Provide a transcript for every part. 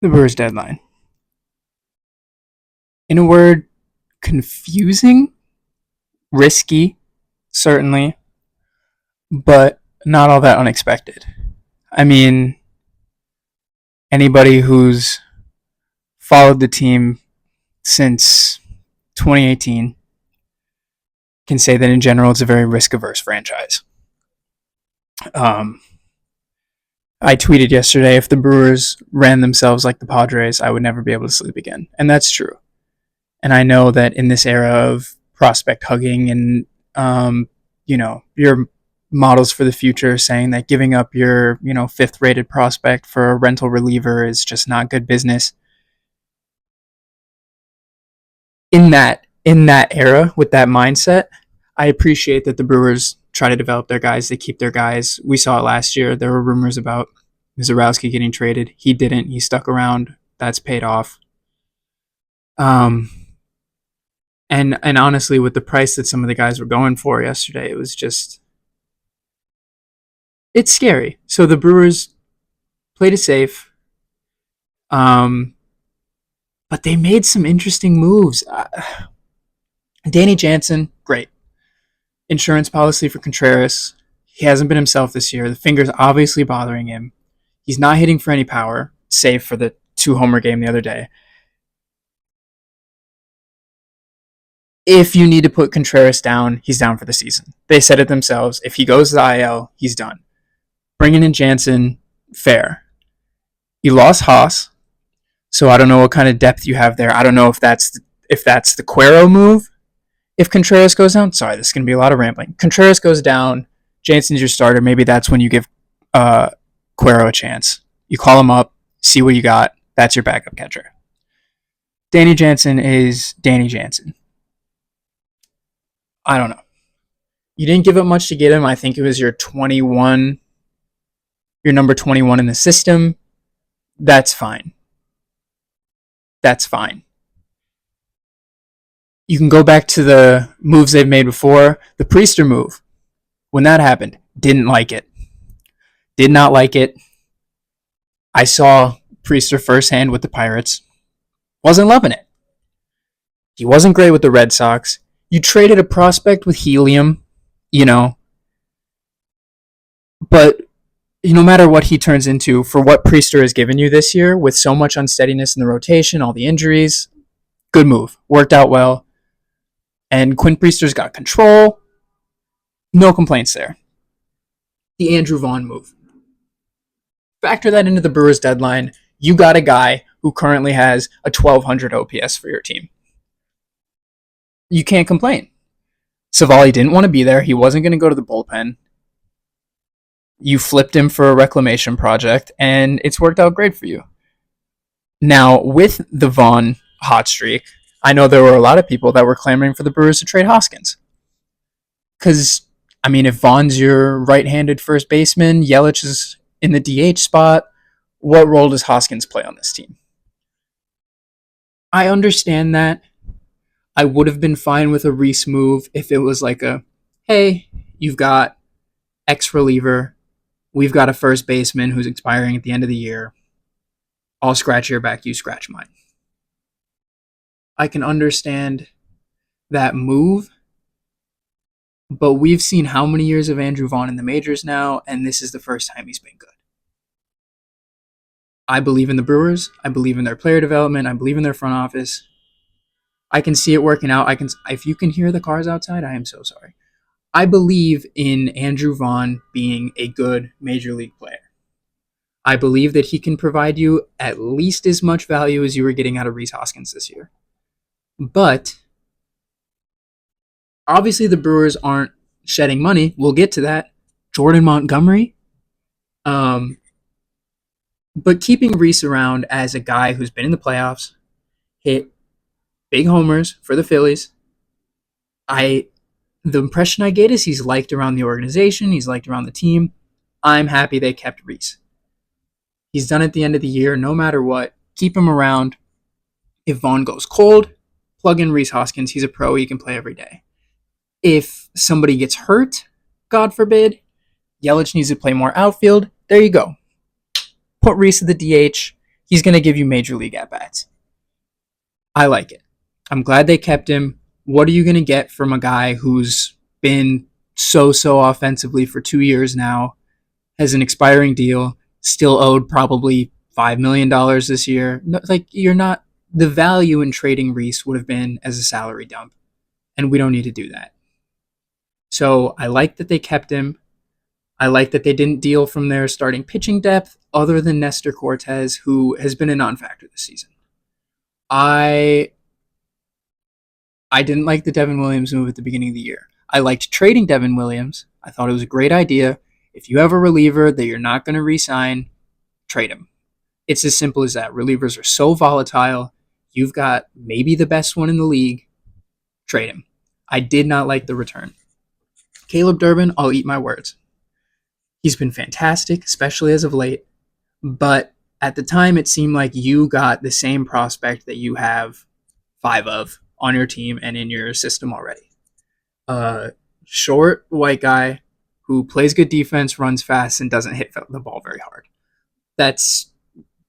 The Brewers deadline. In a word, confusing, risky, certainly, but not all that unexpected. I mean, anybody who's followed the team since 2018 can say that in general it's a very risk averse franchise. Um, I tweeted yesterday, if the Brewers ran themselves like the Padres, I would never be able to sleep again. And that's true. And I know that in this era of prospect hugging and, your models for the future saying that giving up your, fifth rated prospect for a rental reliever is just not good business. In that era with that mindset, I appreciate that the Brewers try to develop their guys. They keep their guys. We saw it last year. There were rumors about Mizorowski getting traded. He didn't. He stuck around. That's paid off. Um, and honestly, with the price that some of the guys were going for yesterday, it was just it's scary. So the Brewers played it safe. But they made some interesting moves. Danny Jansen, great. Insurance policy for Contreras. He hasn't been himself this year. The finger's obviously bothering him. He's not hitting for any power, save for the 2-homer game the other day. If you need to put Contreras down, he's down for the season. They said it themselves. If he goes to the IL, he's done. Bringing in Jansen, fair. You lost Haas, so I don't know what kind of depth you have there. I don't know if that's the Cuero move. If Contreras goes down, sorry, this is going to be a lot of rambling. Contreras goes down, Jansen's your starter. Maybe that's when you give Cuero a chance. You call him up, see what you got. That's your backup catcher. Danny Jansen is Danny Jansen. I don't know. You didn't give up much to get him. I think it was your number 21 in the system. That's fine. That's fine. You can go back to the moves they've made before. The Priester move, when that happened, didn't like it. Did not like it. I saw Priester firsthand with the Pirates. Wasn't loving it. He wasn't great with the Red Sox. You traded a prospect with helium, but no matter what he turns into, for what Priester has given you this year, with so much unsteadiness in the rotation, all the injuries, good move. Worked out well. And Quinn Priester's got control. No complaints there. The Andrew Vaughn move. Factor that into the Brewers deadline. You got a guy who currently has a 1,200 OPS for your team. You can't complain. Savali didn't want to be there. He wasn't going to go to the bullpen. You flipped him for a reclamation project, and it's worked out great for you. Now, with the Vaughn hot streak, I know there were a lot of people that were clamoring for the Brewers to trade Hoskins. Because, if Vaughn's your right-handed first baseman, Yelich is in the DH spot, what role does Hoskins play on this team? I understand that. I would have been fine with a Reese move if it was like hey, you've got X reliever, we've got a first baseman who's expiring at the end of the year. I'll scratch your back, you scratch mine. I can understand that move, but we've seen how many years of Andrew Vaughn in the majors now, and this is the first time he's been good. I believe in the Brewers. I believe in their player development. I believe in their front office. I can see it working out. If you can hear the cars outside, I am so sorry. I believe in Andrew Vaughn being a good major league player. I believe that he can provide you at least as much value as you were getting out of Rhys Hoskins this year. But obviously the Brewers aren't shedding money. We'll get to that. Jordan Montgomery. But keeping Rhys around as a guy who's been in the playoffs, hit big homers for the Phillies. The impression I get is he's liked around the organization. He's liked around the team. I'm happy they kept Rhys. He's done at the end of the year, no matter what. Keep him around. If Vaughn goes cold, plug in Rhys Hoskins. He's a pro. He can play every day. If somebody gets hurt, God forbid, Yelich needs to play more outfield. There you go. Put Rhys at the DH. He's going to give you major league at-bats. I like it. I'm glad they kept him. What are you going to get from a guy who's been so offensively for 2 years now, has an expiring deal, still owed probably $5 million this year? No, like, you're not, the value in trading Reese would have been as a salary dump, and we don't need to do that. So I like that they kept him. I like that they didn't deal from their starting pitching depth other than Nestor Cortez, who has been a non-factor this season. I didn't like the Devin Williams move at the beginning of the year. I liked trading Devin Williams. I thought it was a great idea. If you have a reliever that you're not going to re-sign, trade him. It's as simple as that. Relievers are so volatile. You've got maybe the best one in the league. Trade him. I did not like the return. Caleb Durbin, I'll eat my words. He's been fantastic, especially as of late. But at the time, it seemed like you got the same prospect that you have 5 of on your team and in your system already. Short white guy who plays good defense, runs fast, and doesn't hit the ball very hard. That's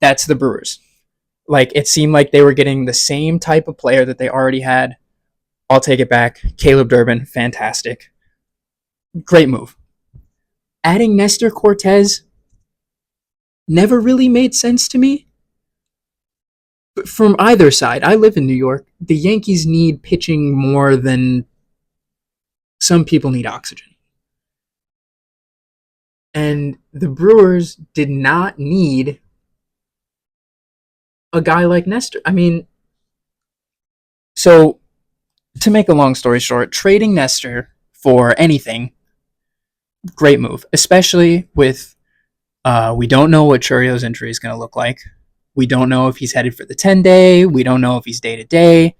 the Brewers. Like, it seemed like they were getting the same type of player that they already had. I'll take it back. Caleb Durbin, fantastic. Great move. Adding Nestor Cortez never really made sense to me. But from either side, I live in New York. The Yankees need pitching more than some people need oxygen. And the Brewers did not need a guy like Nestor. I mean, so to make a long story short, trading Nestor for anything, great move, especially with we don't know what Chourio's injury is going to look like. We don't know if he's headed for the 10-day. We don't know if he's day-to-day.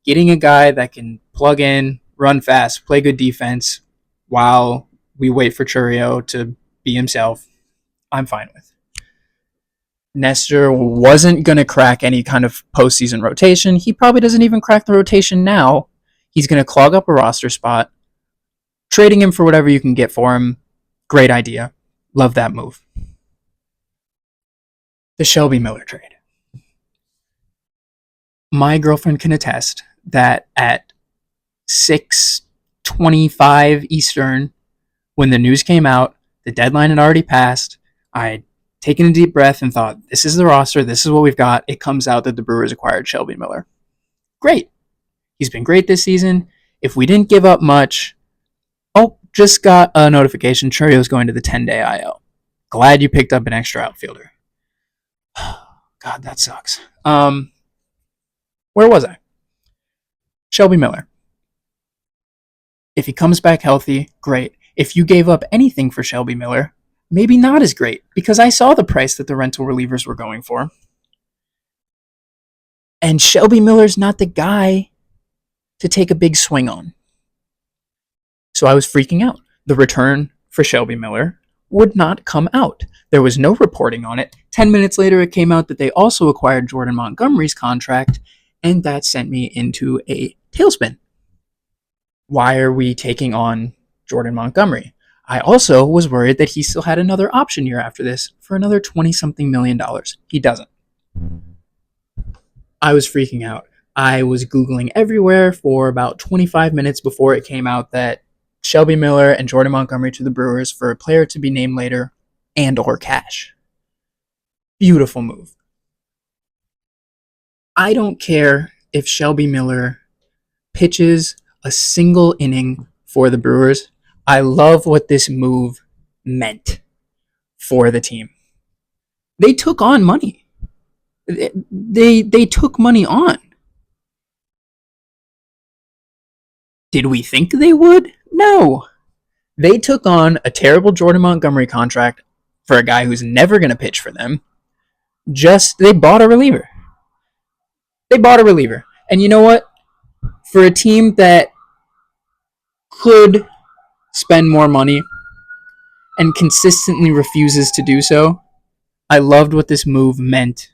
Getting a guy that can plug in, run fast, play good defense while we wait for Chourio to be himself, I'm fine with. Nestor wasn't going to crack any kind of postseason rotation. He probably doesn't even crack the rotation now. He's going to clog up a roster spot. Trading him for whatever you can get for him, great idea. Love that move. The Shelby Miller trade. My girlfriend can attest that at 6:25 Eastern, when the news came out, the deadline had already passed. I had taken a deep breath and thought, this is the roster, this is what we've got. It comes out that the Brewers acquired Shelby Miller. Great. He's been great this season. If we didn't give up much, just got a notification, Chourio's going to the 10-day IL. Glad you picked up an extra outfielder. God, that sucks. Where was I? Shelby Miller. If he comes back healthy, great. If you gave up anything for Shelby Miller, maybe not as great, because I saw the price that the rental relievers were going for. And Shelby Miller's not the guy to take a big swing on. So I was freaking out. The return for Shelby Miller would not come out. There was no reporting on it. 10 minutes later, it came out that they also acquired Jordan Montgomery's contract, and that sent me into a tailspin. Why are we taking on Jordan Montgomery? I also was worried that he still had another option year after this for another $20-something million. He doesn't. I was freaking out. I was Googling everywhere for about 25 minutes before it came out that Shelby Miller and Jordan Montgomery to the Brewers for a player to be named later and or cash. Beautiful move. I don't care if Shelby Miller pitches a single inning for the Brewers. I love what this move meant for the team. They took on money. They took money on. Did we think they would? No. They took on a terrible Jordan Montgomery contract for a guy who's never going to pitch for them. They bought a reliever. And you know what? For a team that could spend more money and consistently refuses to do so, I loved what this move meant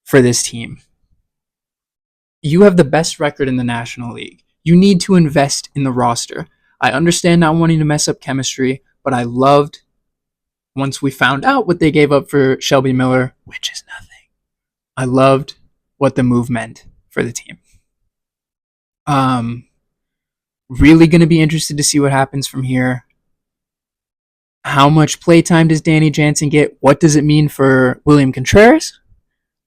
for this team. You have the best record in the National League. You need to invest in the roster. I understand not wanting to mess up chemistry, but I loved, once we found out what they gave up for Shelby Miller, which is nothing, I loved what the move meant for the team. Um, really going to be interested to see what happens from here. How much playtime does Danny Jansen get? What does it mean for William Contreras?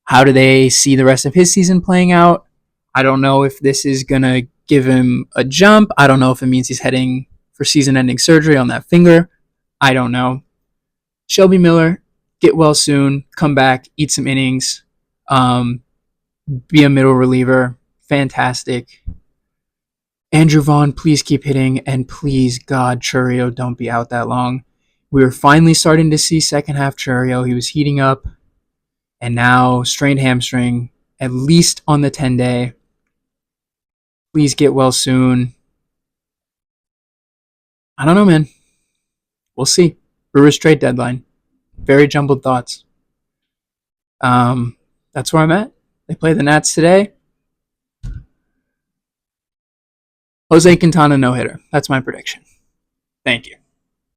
How do they see the rest of his season playing out? I don't know if this is going to give him a jump. I don't know if it means he's heading for season ending surgery on that finger. I don't know. Shelby Miller, get well soon, come back, eat some innings, be a middle reliever. Fantastic. Andrew Vaughn, please keep hitting, and please, God, Chourio, don't be out that long. We were finally starting to see second half Chourio. He was heating up, and now strained hamstring, at least on the 10-day. Please get well soon. I don't know, man. We'll see. Brewers trade deadline. Very jumbled thoughts. That's where I'm at. They play the Nats today. Jose Quintana no hitter. That's my prediction. Thank you.